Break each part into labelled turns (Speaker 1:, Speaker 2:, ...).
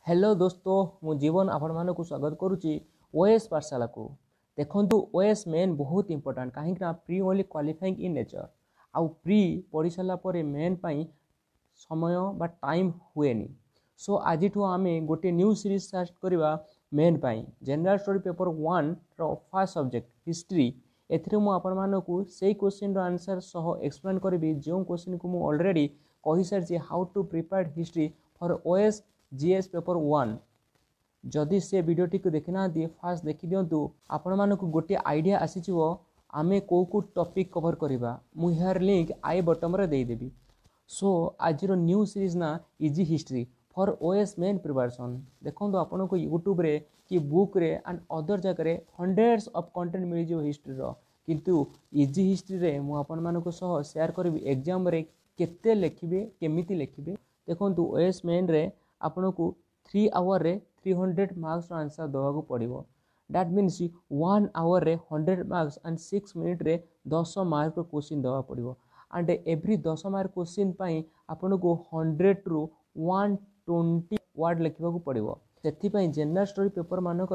Speaker 1: Hello दोस्तों मु जीवन आपण मानक स्वागत करुच्ची ओएस पाठशाला को देखु ओएस मेन बहुत इंपोर्टेंट कहीं pre only qualifying in nature आउ प्री पढ़ी सारापर मेन पाई समय बा टाइम हुएनी। सो आज आम गोटे न्यू सीरीज स्टार्ट करवा मेन पाई जनरल स्टडी पेपर 1 रो फर्स्ट सब्जेक्ट हिस्ट्री एथिरे मु आपण मानक से क्वेश्चन रो आंसर सह एक्सप्लेन करी जो क्वेश्चन को मु ऑलरेडी कहि सारी how to prepare history for OS GS paper 1 जदि से वीडियोटी को देखी ना फास्ट देखी दिंतु आपण मानक गोटे आइडिया आसीच आमे को टॉपिक कवर करवा मु यार लिंक आई बटन रे देदेवी। सो आज न्यू सीरीज ना easy history for OS main preparation देखो आपन को यूट्यूब रे कि बुक रे एंड अदर जगह हंड्रेड्स ऑफ कंटेंट मिल जो हिस्ट्री रो किंतु इजी हिस्ट्री रे मु आपन मानक सह शेयर करबी एग्जाम रे केते लिखिबे केमिति लिखिबे देखो ओएस मेन रे आपन को 3 आवर रे 300 मार्क्स आंसर दवा को पड़ो दैट मीन्स 1 आवर रे 100 मार्क्स एंड 6 मिनिट रे 10 मार्क क्वेश्चन दवा पड़ो एंड एवरी 10 मार्क क्वेश्चन पाई आपन को 100 रु 120 वर्ड लिखा पड़ो से जनरल स्टडी पेपर मानक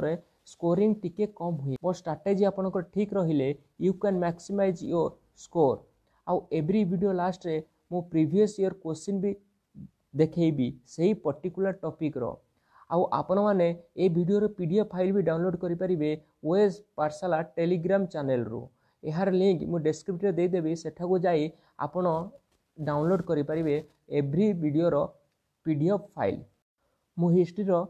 Speaker 1: स्कोरिंग टिके कम हुए बट स्ट्राटेजी आपन ठीक रहिले you can maximise your score आउ एवरी वीडियो लास्ट रे मो प्रीवियस ईयर क्वेश्चन भी देखेबी सही पर्टिकुलर टॉपिक रो आउ आपण माने ए वीडियो रो पीडीएफ फाइल भी डाउनलोड करि परिबे ओएस पाठशाला टेलीग्राम चैनल रो यार लिंक मु डिस्क्रिप्शन रे दे देबी सेठा को जाई आपण डाउनलोड करि परिबे एवरी वीडियो रो पीडीएफ फाइल। मु हिस्ट्री रो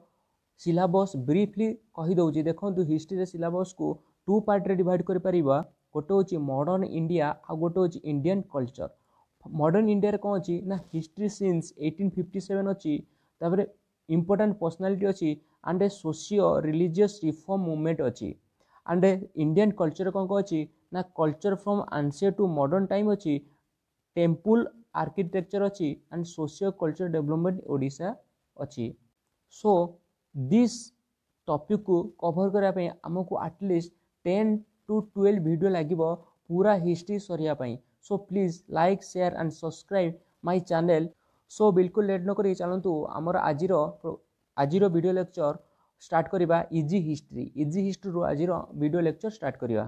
Speaker 1: सिलेबस ब्रीफली कहि दउची देखंतु हिस्ट्री रे सिलेबस को टू पार्ट रे डिवाइड करि परिबा गोटे होची मॉडर्न इंडिया आ गोटे होची इंडियन कल्चर। मॉडर्न इंडिया कौन अच्छी ना हिस्ट्री सिंस 1857 अच्छी तापर इम्पोर्टेंट पर्सनालिटी अच्छी and a socio religious reform movement अच्छी एंड इंडियन कल्चर कौन कौन अच्छी ना culture from ancient to modern time अच्छी टेम्पल आर्किटेक्चर अच्छी and socio culture development Odisha अच्छी। सो दिस टॉपिक को कवर करने आमको एटलिस्ट 10 to 12 वीडियो लगे पूरा हिस्ट्री सरिया so please like share and subscribe my channel. So बिल्कुल लेट न करी चलतु आमर आजिर वीडियो लेक्चर स्टार्ट करवा इजी हिस्ट्री रो आजिर वीडियो लेक्चर स्टार्ट करवा।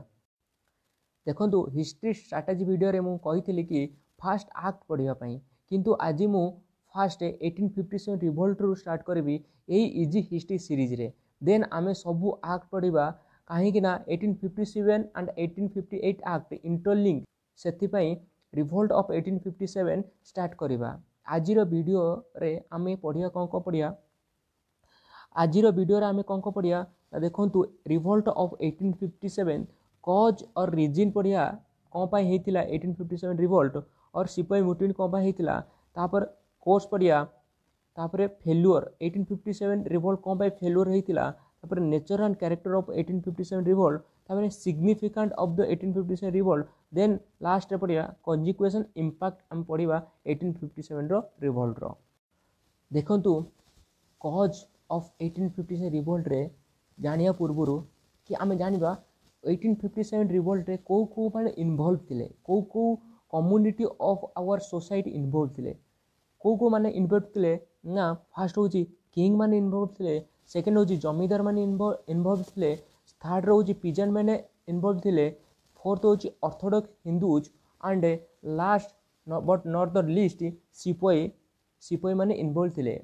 Speaker 1: देखंतु हिस्ट्री स्ट्रैटेजी वीडियो रे मु कहिथिली कि फास्ट एक्ट पढ़िया पई किंतु आज मु फास्ट 1857 रिवोल्ट रू स्टार्ट करबी एई इजी हिस्ट्री सीरीज रे देन आमे सबु एक्ट पढ़िबा कहीं ना 1857 एंड 1858 एक्ट इंटरलिंक से रिवोल्ट ऑफ 1857 स्टार्ट करवा। आजिर वीडियो रे आमे पढ़िया कौन कौन पढ़िया आजिर वीडियो रे आमे कौन कौन पढ़िया देखंतु रिवोल्ट ऑफ 1857 कॉज और रीजन पढ़िया कौन पाई हेतिला 1857 रिवोल्ट और सिपाही मुठभेड़ कौन पाई हेतिला तापर कोर्स पढ़िया तापर फेल्युअर 1857 रिवोल्ट कौन पाई फेल्युअर हेतिला तापर nature and character of 1857 revolt तापर significant of the 1857 revolt then last रे पढ़िया कॉन्सिक्वेंस इंपैक्ट हम पढ़िबा 1857 रो रिवोल्ट रो। देखंतु कॉज ऑफ 1857 रिवोल्ट रे जानिया पूर्वरु कि आमे जानिबा 1857 रिवोल्ट रे को माने इन्वॉल्व थिले को community of our society involve थिले को माने इन्वॉल्व थिले ना फर्स्ट होची किंग माने इन्वॉल्व थिले सेकंड होची जमीदार माने इन्वॉल्व थिले थर्ड रो होची पिजन माने इन्वॉल्व थिले फोर्थ होची Orthodox Hindus and last but not the least सिपाही माने इन्वॉल्व थिले।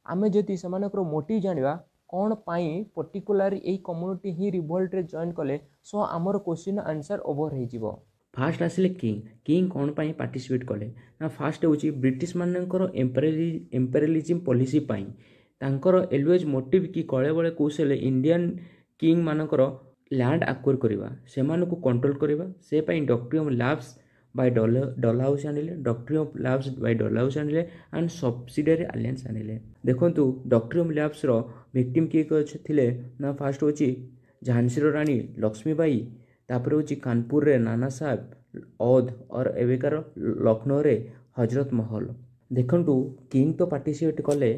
Speaker 1: आमे जति समानकर मोटिव जानिबा कौन पाई पर्टिकुलर एई कम्युनिटी ही रिवोल्ट रे जॉइन कले सो आमर क्वेश्चन आंसर ओवर हे जिवो।
Speaker 2: फास्ट आसिले किंग कौन पाई पार्टिसिपेट कले ना फास्ट होची ब्रिटिश मानकर एम्पेरियलिज्म पॉलिसी पाई तांकर एलवेज मोटिव कि कले बळे कौशले इंडियन किंग मानकर लैंड आक्वायर करवा से कंट्रोल करवा से doctrine of lapse by Dalhousie आनिले doctrine of lapse by Dalhousie आनिले एंड सब्सिडियरी अलायंस आनिले। देखंतु डॉक्ट्रिन ऑफ लैब्स रो विक्टिम किए थिले ना फास्ट होची झांसी रो रानी लक्ष्मीबाई तापर होची कानपुर रे नाना साहेब औध और एवेकार लखनऊ रे हजरत महल। देखंतु किंग तो पार्टिसिपेट कले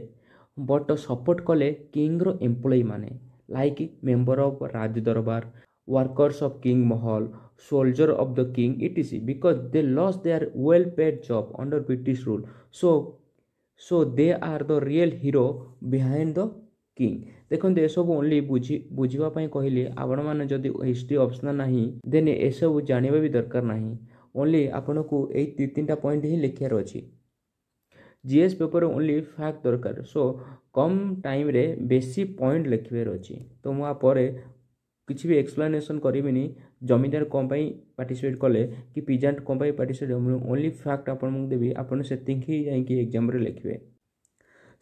Speaker 2: बट सपोर्ट कले किंग रो एम्प्लॉय माने लाइक मेंबर ऑफ राज दरबार workers of king Mahal soldier of the king etc because they lost their well paid job under British rule. So so they are the real hero behind the king. देखते एसबू only बुझापी कहली आपण मैंने जदि history optional नहीं then एसबू जानवा भी दरकार नहीं। ओनली आपन को यही 3टा पॉइंट ही लिखार अच्छी। जीएस पेपर ओनली फैक्ट दरकार। सो कम टाइम रे बेसी पॉइंट लिखार अच्छी। तो मुझे किसी भी एक्सप्लेनेशन करिविनी जमीदार कौन पार्टिसिपेट कले कि पिजेंट कौन पार्टिसिपेट ओनली फैक्ट आपन देवी आपन से ही जाकि एग्जाम रे लिखिए।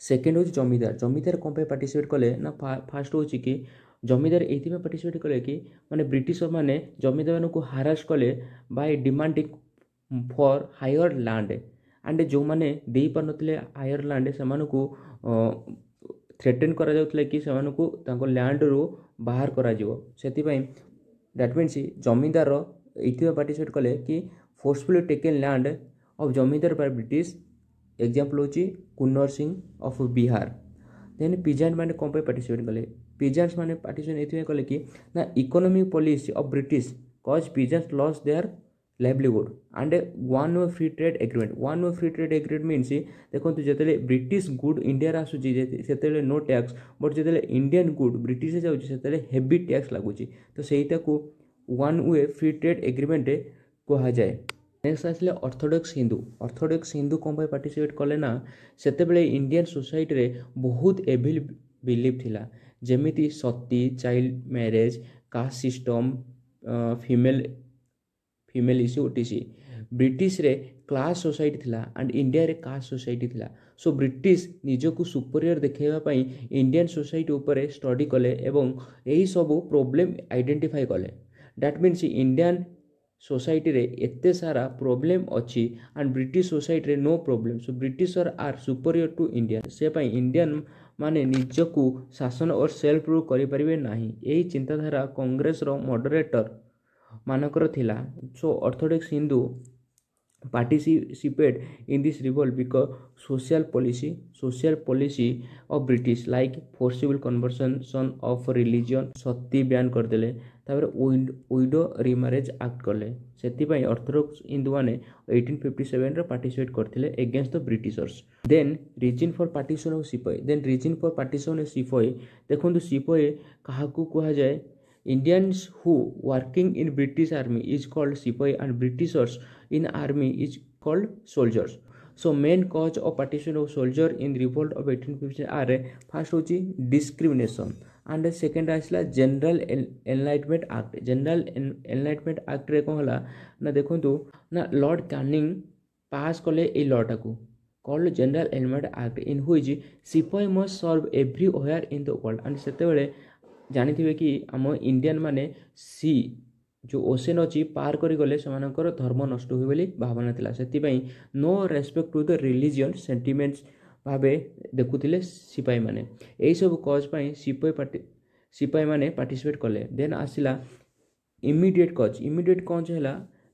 Speaker 2: सेकेंड हूँ जमीदार। जमीदार कौन पार्टिसिपेट कले ना फास्ट हूँ कि जमीदार ये पार्टिसिपेट कले कि माने ब्रिटिश मैंने जमीदार को हारास कले by demanding for higher land and जो मैंने दे पार नथिले हायर लैंड से थ्रेटेन करा जाउतले कि सेमानकु तांको लैंड रू बाहर करा जिवो। सेतिपई दैट मीन्स जमीदार इथिबा पार्टिसिपेट कले कि forcefully taken land of zamindar by British. Example होची Kunwar Singh of Bihar. Then peasant माने कौन पार्टिसिपेट कले। पिजेंट्स माने पार्टिसिपेट एथिबे कले कि ना economic policy of British cause peasants loss their livelihood and one way free trade agreement. One way free trade agreement means देखो जिते ब्रिटिश गुड इंडिया आसूँ से नो टैक्स बट जिते इंडियन गुड ब्रिटिश जाऊँगी heavy tax लगुच। तो सहीटा को one way free trade agreement कह जाए। नेक्स्ट आसले ऑर्थोडॉक्स हिंदू। ऑर्थोडॉक्स हिंदू कौन पार्टिसिपेट कले ना सेतेबेले इंडियन सोसाइटी रे बहुत एविल बिलीफ थिला जेमिति sati child marriage caste system female issue ओटीसी। ब्रिटिश रे क्लास सोसाइटी थिला एंड इंडिया रे कास्ट सोसाइटी थिला। सो ब्रिटिश निजको सुपरियर देखाइबा पई इंडियन सोसाइटी ऊपर स्टडी कले एवं यही सब प्रॉब्लम आइडेंटिफाई कले। दैट मीन्स इंडियन सोसाइटी रे एते सारा प्रॉब्लम अच्छी एंड ब्रिटिश सोसाइटी रे no problem. So Britisher are superior to Indian. से पाई इंडियन माने निजको शासन और सेल्फ रूल करि परिबे नाही। यही चिंताधारा कांग्रेस रो मॉडरेटर मानकर थिला। So orthodox Hindu participate in this revolt because social policy of British like forcible conversion of religion Sati ban कर देले तापर विडो रिमैरेज एक्ट कले। सेतिपई ऑर्थोडॉक्स हिंदू माने 1857 रे पार्टिसिपेट करथिले against the Britishers. Then reason for partition of सिपाही। Then reason for partition of सिपाही देखंतु सिपाही काहाकू कहा जाए Indians who working in British army is called सिपाही and Britishers in army is called soldiers. So main cause of partition of soldier in revolt of 1857 are first होची discrimination and second आसला general enlightenment act। general enlightenment act रे कौन हला ना देखंतु ना Lord Canning पास कले ए लॉ टाकू called general enlightenment act in which सिपाही must serve everywhere in the world and सेतेबेले जानिथिबे कि आम इंडियन माने सी जो ओशन अच्छी पार करी गले सेमानकर धर्म नष्ट हुए बोली भावना थिला। सेतिपई no respect to the religion sentiments भावे देखुथिले सिपाही माने। एही सब कॉज पई सिपाही माने पार्टिसिपेट कले। देन आसिला इमीडिएट कॉज। इमीडिएट कॉज है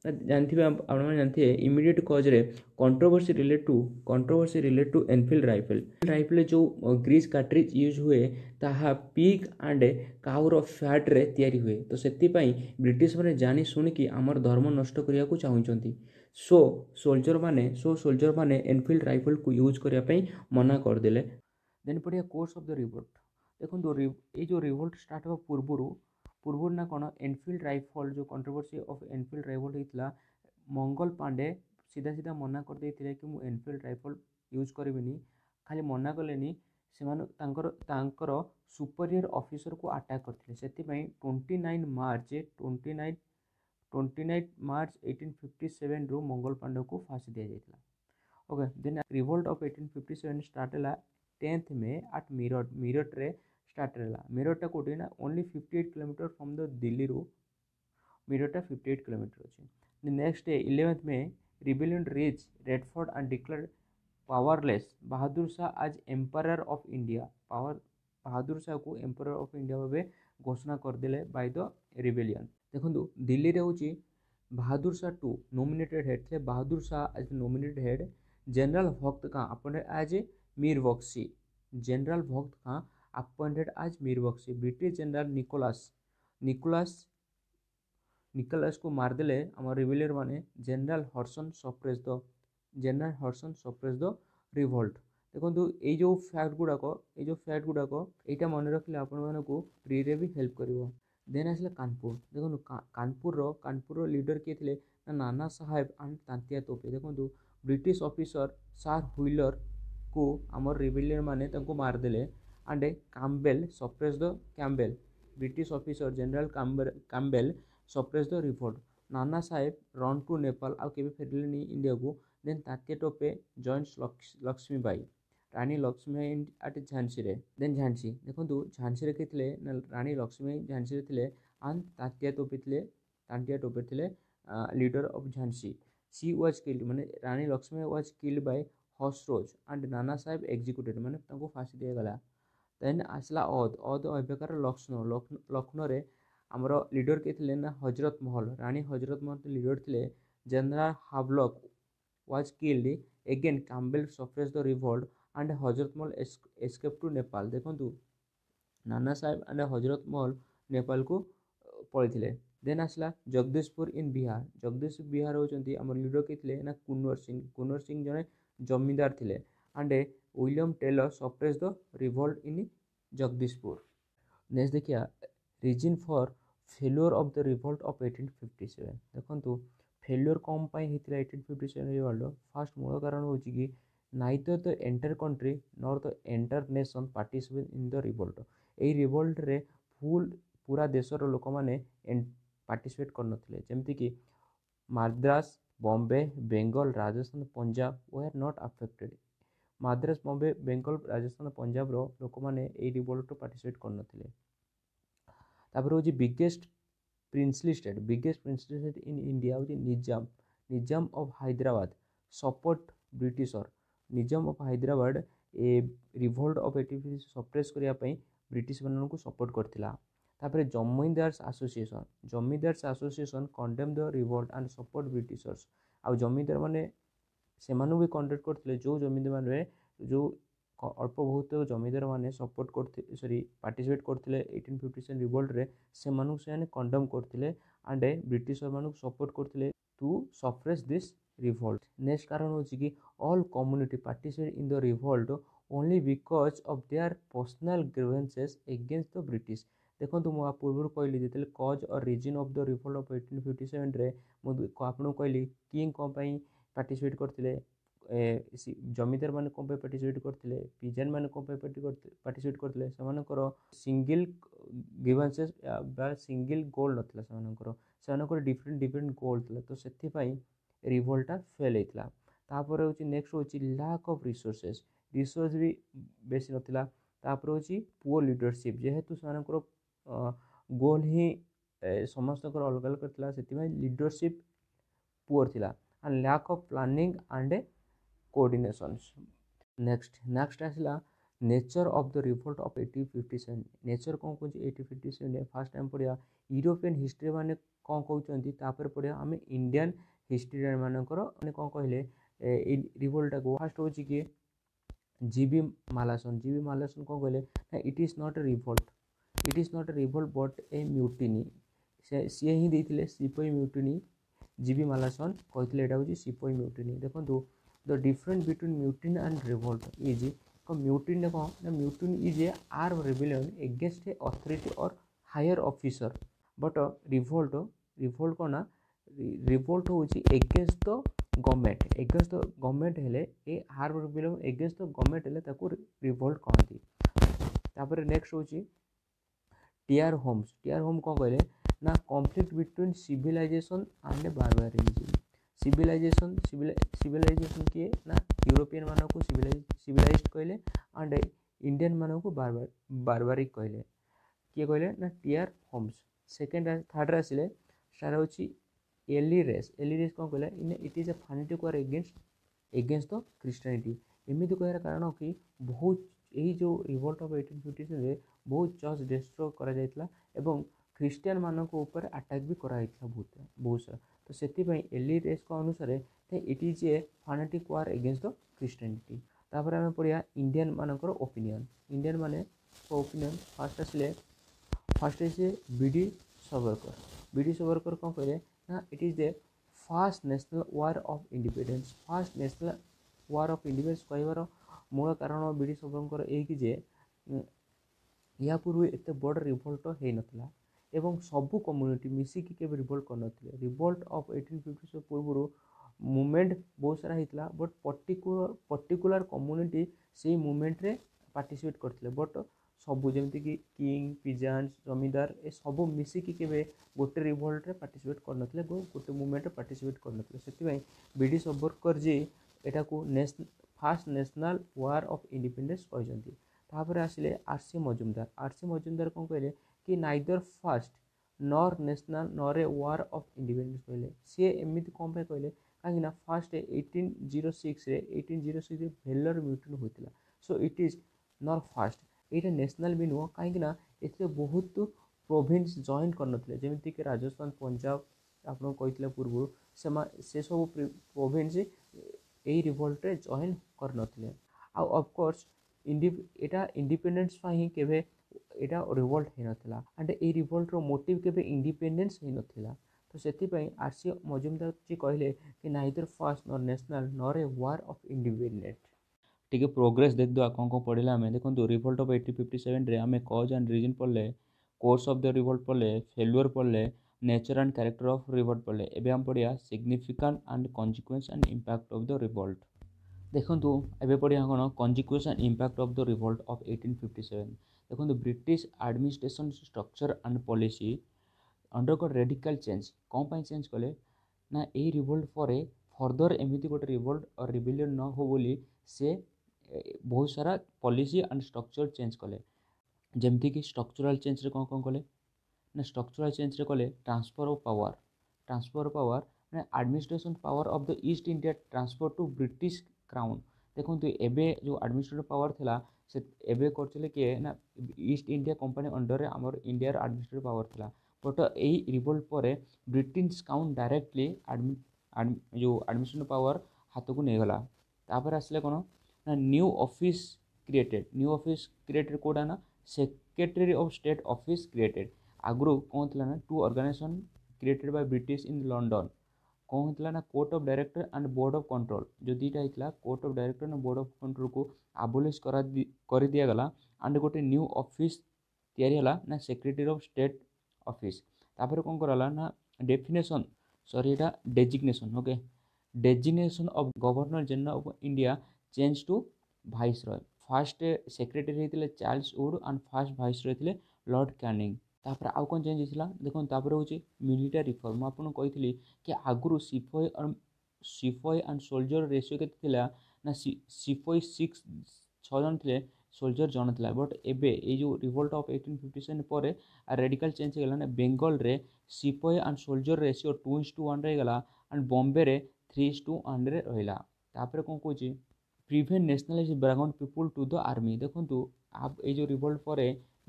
Speaker 2: जानथिबे आपण माने जानथिबे इमीडिएट कॉज रे controversy relate to Enfield rifle जो ग्रीस कार्ट्रिज यूज हुए ताहा पिग एंड काउर फैट रे तैयारी हुए। तो सेति पई ब्रिटिश माने जानी सुनी कि हमर धर्म नष्ट करिया को चाहुचंती। सो सोल्जर माने एनफील्ड राइफल को यूज करिया पई मना कर देले। देन पढ़िया कोर्स ऑफ द रिवोल्ट। देखो ये जो रिवोल्ट स्टार्ट हुआ पूर्व ना कौन एनफील्ड राइफल जो कंट्रोवर्सी ऑफ एनफील्ड राइफल होता मंगल पांडे सीधा मना कर देते कि मुझे एनफील्ड राइफल यूज करिबिनी। खाली मना कलेनी तांकर सुपरियर ऑफिसर को अटैक करते। से 29 मार्च 1857 रु मंगल पांडे को फांसी दि जाता। Okay then revolt of 1857 start है 10 मे एट मीरठ रे स्टार्ट है। मीरठ कोटी ना only 58 kilometre from the Delhi रू मीरठ 58 किलोमीटर अच्छे। Next day 11 May rebellion reach red fort and declared powerless Bahadur Shah as empire of India. Bahadur Shah को एम्पायर ऑफ इंडिया भाव घोषणा करदे बाय द रिबेलियन। देखो दिल्ली रे होची बहादुर शाह 2 नॉमिनेटेड हेड थे। Bahadur Shah as nominated head. General Bakht Khan appointed as Mir Bakshi. General Bakht Khan appointed as Mir Bakshi. British general Nicholas को मारदेले आम रिबेलियन माने जनरल हॉर्सन सप्रेस द रिवोल्ट।
Speaker 1: देखो ये जो फैक्ट गुड़ाक यहाँ मन रखिले आपण प्री रे भी हेल्प करिवो। देन आसला कानपुर। देखो कानपुर लीडर किए थे ना नाना साहेब एंड तांतिया तोपे। देखो ब्रिटिश ऑफिसर सार व्हीलर को आमर रिबेलियन माने तांको मारदेले and Campbell suppress the Campbell British officer general Campbell suppress the revolt. Nana Saheb run to Nepal आउ केबे फेरिलेनी इंडिया को। Then Tatya Tope joints Lakshmibai Rani Lakshmibai at Jhansi रे। देन झांसी देखो झांसी रे कितले ना रानी लक्ष्मीबाई झांसी रे थिले एंड तात्या टोपे थिले leader of Jhansi. She was killed माने Rani Lakshmibai was killed by horse and Nana Saheb executed माने तांको फांसी दिया गला। देन आसला औद एबेकार लखनऊ रे आमर लीडर किए थे ना हजरत महल रानी हजरत महल लीडर थे। General Havelock was killed again Campbell suppress the revolt and Hazrat Mahal escape to Nepal. देखो नाना साहेब एंड हजरत महल नेपाल को पड़े। देन आसला जगदीशपुर इन बिहार। जगदीशपुर बिहार होती आम लीडर किए ना कुन्वर सिंह जड़े जमींदार थे and William Taylor suppress the revolt in Jagdishpur. Next देखिए reason for failure of the revolt of 1857। देखो फेल्योर कौन पाई होता 1857 रिवोल्ट। फास्ट मूल कारण हो कि neither the entire country nor the entire nation participate in the revolt. यही रिवोल्ट रे पूरा देशर लोक मैंने पार्टिसिपेट करनथिले जेमती कि Madras Bombay Bengal Rajasthan Punjab were not affected. Madras Bombay Bengal Rajasthan Punjab लोक मैंने रिवोल्ट पार्टिसिपेट करनथिले। तापर हूँ biggest princely state in India हूँ Nizam of Hyderabad support Britisher. Nizam of Hyderabad ए रिवोल्ट ऑफ 1857 सप्रेस करने ब्रिटिश मान को सपोर्ट करथिला। तापर zamindars association condemn the revolt and support Britishers. आ जमींदार माने से भी कंडक्ट करते जो जमींदार मान जो अल्प बहुत जमींदार मैंने सपोर्ट कर पार्टिसिपेट करते 1857 रिवोल्ट रे से कंडेम करते एंड ब्रिटिशर मान सपोर्ट करते to suppress this revolt. Next कारण हो कि all community participate in the revolt only because of their personal grievances against the British. देखो मुझे पूर्व कहली जो कज और reason of the revolt of 1857 रे आपको कहली किंग कौन पार्टिसिपेट करते जमींदार मैंने कौन पार्टिसिपेट करते पिजन मैंने कौन पार्टिसिपेट करते सिंगल ग्रीवेंसेस सिंगल गोल नाला डिफरेंट गोल था तो से रिवोल्टा फेल होता। तापर हूँ नेक्स्ट हूँ लैक ऑफ रिसोर्सेस भी बेसी नाला। तापर हूँ पुअर लीडरशिप जेहेतु से गोल ही समस्त अलग अलग था से लीडरशिप पुअर थिला and lack of planning and coordinations. Next आसला nature of the revolt of 1857। Nature कौन कौन 1857 फास्ट टाइम पढ़िया यूरोपियन हिस्ट्री माने कौन कहते तापर पढ़िया आम इंडियन हिस्ट्री मानकर मैंने कौन कहले रिवोल्टा को। फास्ट हूँ कि जीबी मालासन कौन कहले it is not a revolt but a mutiny. सी ही देते सिपाही म्यूटिनी जीबी मालासन कहते यहाँ हूँ सिपाही म्यूटिनी। देखो the difference between mutiny and revolt is mutiny कौन mutiny is a arm rebellion against a authority और हायर ऑफिसर बट रिवोल्ट कौन ना रिवोल्ट हूँ एगेंस्ट द गवर्नमेंट हेले a arm rebellion against the government हेले revolt कहती। तापर next हूँ टीआर होम कौन कहले ना conflict between civilization and barbarism. Civilization किए ना यूरोपियन मान को सिविलाइज्ड कहले एंड इंडियन मान को बारबारिक कहले किए कहले ना टीआर होम्स। सेकेंड थर्ड आसिले स्टार हूँ एली रेस कौन कहले in it is a fanatic war against the Christianity. एमती कह कारण कि बहुत यही जो रिवोल्ट ऑफ 1857 बहुत चर्च डिस्ट्रॉय करा जायतला एवं ख्रीस्टियन मान ऊपर अटैक भी कराइला बहुत सारा तो से एली रेस को अनुसार it is a fanatic war against the Christianity. तापर आम पढ़िया इंडियन मानकर ओपिनियन। इंडियन माने opinion first is B D Savarkar कौन कहले ना it is a first national war of independence. First national war of independence कहबार मूल कारण बीडी सभर ये या पूर्व एत बड़ रिभोल्ट हो नाला एवं सबू कम्युनिटी मिसिकी केबे रिभोल्ट कर रिभोल्ट ऑफ 1857 पूर्व मूवमेंट बहुत सारा होता बट पर्टिकुलर कम्युनिटी से मूवमेंट रे पार्टिसिपेट करते बट सबू जमती कि किंग पिजान्स जमींदार ए सब मिसिकी केबे गोटे रिभोल्ट रे पार्टिसिपेट करनथिले गोटे मूवमेंट रे पार्टिसिपेट करनथिले सेति बीडी सावरकर जी एटा को fast national war of independence कहते तापर आसिले आरसी मजुमदार कौन कहले कि neither first nor national nor a war of independence कहले सी एमती कौन पे कहले कहीं फास्ट 1806 भेलर म्यूटन होता so it is not fast ये नेशनल भी नुह कहीं बहुत प्रोविंस जॉइन करनथिले जेमती कि राजस्थान पंजाब आपन कहते पूर्व से सब प्रोविंस यही रिभोल्ट रे जॉइन करनथिले आ ऑफ कोर्स एटा इंडिपेंडेंस ही केबे एटा रिवोल्ट हो नाला एंड ए रिवोल्ट रो मोटिव केबे इंडिपेंडेंस हो नाला तो से आरसी मजुमदार जी कहले कि neither first nor national nor a war of independent टिके प्रोग्रेस देख दो कौन कौन पढ़ला आम देखो रिवोल्ट ऑफ 1857 रे आम कज एंड रीजन पढ़ले कोर्स ऑफ द रिवोल्ट पढ़ले फेल्युअर पढ़ले nature and character of revolt पढ़ले एबे हम पढ़िया significant and consequence and impact of the revolt देखो एबे पढ़िया कौन consequence and impact of the revolt of 1857 देखो British administration structure and policy undergot radical change कौन पाई चेंज कले ना यही रिवोल्ट पर फर्दर एमती गोटे रिवोल्ट और रिबिलियन न हो बोली से बहुत सारा पॉलिसी एंड स्ट्रक्चर चेंज कले जमती कि स्ट्रक्चरल चेंज रे कौन कौन कले ना स्ट्रक्चरल चेंज रे कले ट्रांसफर ऑफ पावर ना administration power of the East India transfer to British Crown देखो एबे जो एडमिनिस्ट्रेटिव पावर थिला से एबे करथिले के ना ईस्ट इंडिया कंपनी अंडर आमर इंडिया एडमिनिस्ट्रेटिव पावर थिला बट यही रिवोल्ट पर ब्रिटिश क्राउन डायरेक्टली जो एडमिनिस्ट्रेटिव पावर हाथ को नहीं गला तापर आसले कौन ना न्यू ऑफिस क्रिएटेड कोडा ना secretary of state office created आगु कौन थी ना 2 organisation created by British in London कौन होता ना court of director and board of control जो दीटा होता court of director and board of control को आबोलिश कर दिगला एंड गोटे न्यू ऑफिस या ना सेक्रेटरी ऑफ स्टेट ऑफिस तापर कौन कराला ना डेफिनेशन सॉरी एटा designation okay designation of governor general of India change to viceroy first secretary होते Charles Wood and first viceroy थे लॉर्ड कैनिंग तापर आउ कौन चेंज होता देखो तापर हूँ मिलिटारी रिफॉर्म आपको कही कि आगु सिपाही एंड सोल्जर रेशियो के ना सिपाही 6 जन थे सोल्जर जन था बट एबे ये जो रिवोल्ट ऑफ 1857 पर रेडिकल चेंज होगा ना बेंगल रे सिपाही एंड सोल्जर रेशियो 2:1 रहीगला एंड बॉम्बे रे 3:1 रहा तापर कौन कौन prevent nationalise background people to the army देखो आप ये जो रिवोल्ट पर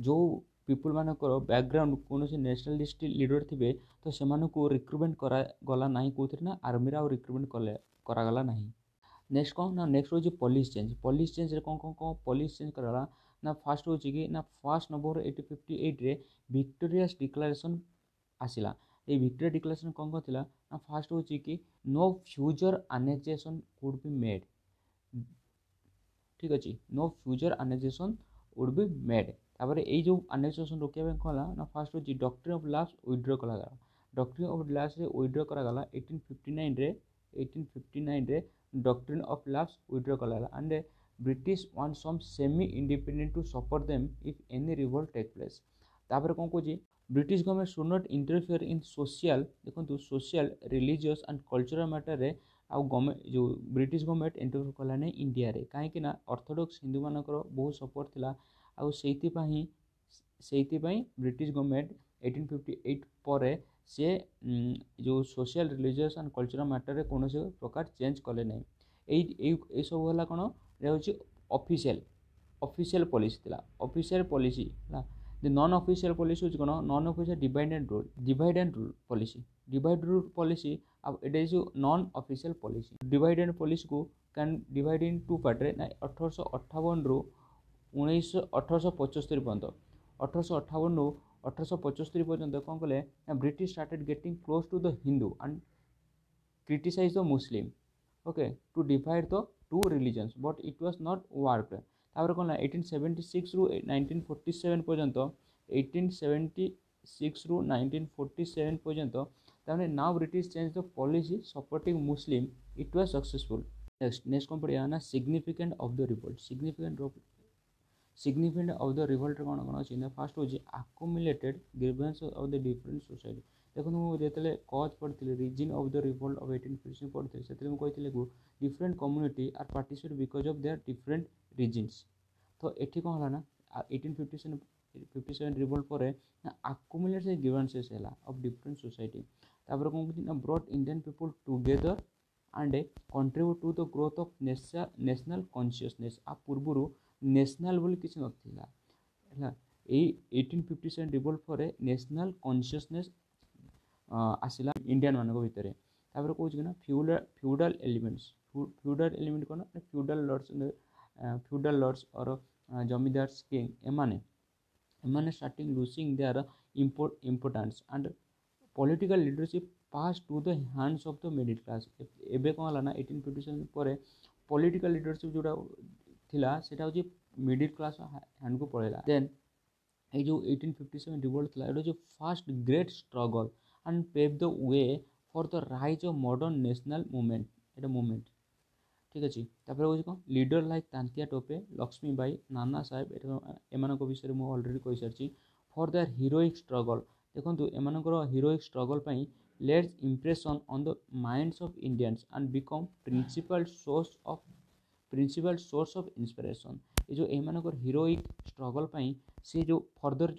Speaker 1: जो पीपुल मानकर बैकग्राउंड कौन से नेशनलिस्ट लीडर थे तो से रिक्रुटमेंट करागला ना कौन ना आर्मी रिक्रुटमेंट करागला ना नेक्स्ट कौन ना नेक्स्ट हूँ पॉलिस चेंज कौन कौन कौन पॉलिस चेंज कराला ना फास्ट हूँ कि ना 1 नवंबर 1858 रे विक्टोरियास डिक्लेरेशन आसला ये विक्टोरिया डिक्लेरेशन कौन कौन थी ना फास्ट हूँ कि no future annexation could be made ठीक अच्छे no future annexation would be made तापर ये जो annexation रोकने कौन ना फास्ट हूँ डॉक्ट्रिन ऑफ लैप्स विथड्रॉ करागला डॉक्ट्रिन ऑफ लैप्स विथड्रॉ करागला 1859 रे डॉक्ट्रिन ऑफ लैप्स विथड्रॉ करागला and British want some semi independent to support them if any revolt take place तापर कौन कौन British government should not interfere in social देखो social religious and cultural matter रे आउ government जो British government interfere कला ना इंडिया रे कहीं ऑर्थोडॉक्स हिंदू मानकर बहुत सपोर्ट थिला आउ सेइथिपाई ब्रिटिश गवर्नमेंट 1858 पर से जो social religious and cultural matter रे कौन प्रकार चेंज कले ना ये सब है कौन ये ऑफिशियल पॉलिसी थिला ऑफिशियल पॉलिसी है नॉन ऑफिशियल पॉलिसी हूँ कौन non official divide and rule policy अब ये जो non official policy divide and policy को कैन डिवाइड इन 2 पार्ट रे ना 1858 रु 1875 पर्यंत 1858 रु 1875 पर्यंत कौन कले ना British started getting close to the Hindu and criticise the Muslim okay to divide the two religions but it was not worked तापर कौन 1876 रु 1947 पर्यंत 1876 रु 1947 पर्यंत ताने now British change the policy supporting Muslim it was successful. Next कौन पढ़िया ना significant of the revolt significant of the revolt कौन कौन अच्छी ना फास्ट हूँ accumulated grievance of the different society देखो मुझे कज पढ़ी reason of the revolt of 1857 पढ़ी से मुझे different community are participate because of their different reasons तो ये कौन है ना 1857 रिवोल्ट पर आकुमुलेटेड ग्रीवेंसेस है ऑफ डिफरेंट सोसाइटी तापर कौन कहते brought Indian people together and contribute to the growth of national consciousness आ पूर्व नेशनल बोली किसी नथिला है 1857 रिवोल्ट पर नेशनल कॉन्शियसनेस आसला इंडियन मान भितर तापर कौन कि फ्यूडल एलिमेंट कौन फ्यूडल लॉर्ड्स और जमीदार्स किंग एमाने starting losing their importance and political leadership pass to the hands of the middle class एबे कौन है ना 1857 पर पॉलिटिकल लीडरशिप जोड़ा थिला सेटा होची मिडिल क्लास हैंड को पड़ेगा देन ये जो 1857 रिवोल्ट था ये जो first great struggle and pave the way for the rise of modern national movement एटा मूवमेंट ठीक अच्छे तापर हूँ कौन लीडर लाइक तांतिया टोपे लक्ष्मी बाई नाना साहेब एम विषय मुझे अलरेडी कही सारी फॉर देयर हीरोइक स्ट्रगल देखो एम heroic struggle lets impression on the minds of Indians and become principal source of inspiration ये जो एमानकर हीरोइक स्ट्रगल सी जो फर्दर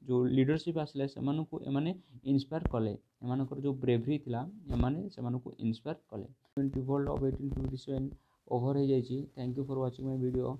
Speaker 1: जो लीडरशिप आसले से एमाने इंस्पायर कले एमानकर जो ब्रेवरी थिला एमाने से इंस्पायर कले रिवोल्ट ऑफ 1857 ओवर हो जाइए। Thank you for watching my video.